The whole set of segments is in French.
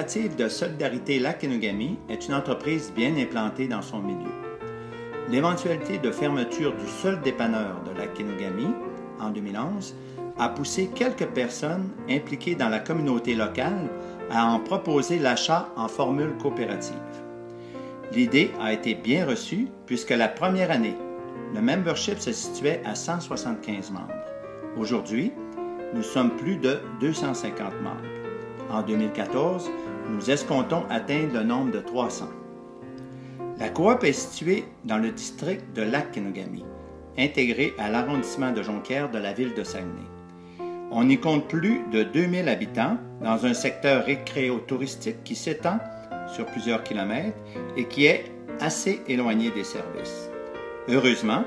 coopérative de solidarité Lac-Kenogami est une entreprise bien implantée dans son milieu. L'éventualité de fermeture du seul dépanneur de Lac-Kenogami en 2011 a poussé quelques personnes impliquées dans la communauté locale à en proposer l'achat en formule coopérative. L'idée a été bien reçue puisque la première année, le membership se situait à 175 membres. Aujourd'hui, nous sommes plus de 250 membres. En 2014, nous escomptons atteindre le nombre de 300. La coop est située dans le district de Lac-Kenogami, intégré à l'arrondissement de Jonquière de la ville de Saguenay. On y compte plus de 2000 habitants dans un secteur récréo-touristique qui s'étend sur plusieurs kilomètres et qui est assez éloigné des services. Heureusement,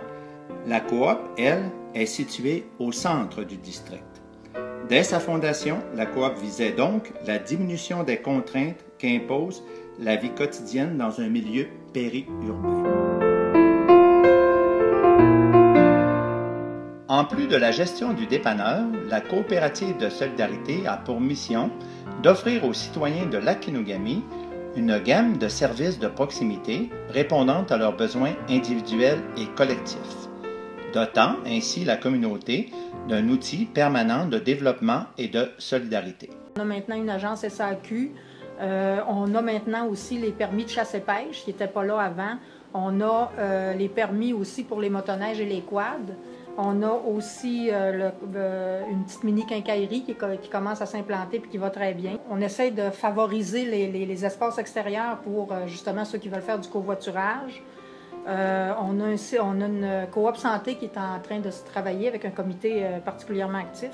la coop, elle, est située au centre du district. Dès sa fondation, la coop visait donc la diminution des contraintes qu'impose la vie quotidienne dans un milieu périurbain. En plus de la gestion du dépanneur, la coopérative de solidarité a pour mission d'offrir aux citoyens de Lac-Kenogami une gamme de services de proximité répondant à leurs besoins individuels et collectifs, dotant ainsi la communauté d'un outil permanent de développement et de solidarité. On a maintenant une agence SAQ. On a maintenant aussi les permis de chasse et pêche qui n'étaient pas là avant. On a les permis aussi pour les motoneiges et les quads. On a aussi une petite mini-quincaillerie qui commence à s'implanter et qui va très bien. On essaie de favoriser les espaces extérieurs pour justement ceux qui veulent faire du covoiturage. On a une coop santé qui est en train de se travailler avec un comité particulièrement actif.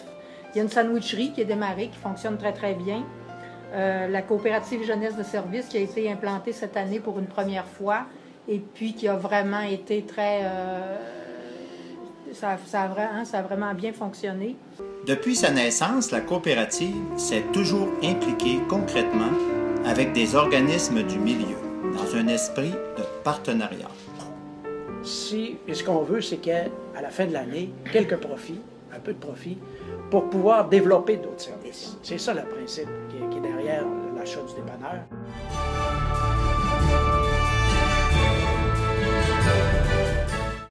Il y a une sandwicherie qui est démarrée, qui fonctionne très très bien. La coopérative jeunesse de service qui a été implantée cette année pour une première fois et puis qui a vraiment été très... Ça a vraiment bien fonctionné. Depuis sa naissance, la coopérative s'est toujours impliquée concrètement avec des organismes du milieu, dans un esprit de partenariat. Ce qu'on veut, c'est qu'à la fin de l'année, quelques profits, un peu de profit, pour pouvoir développer d'autres services. C'est ça le principe qui est derrière l'achat du dépanneur.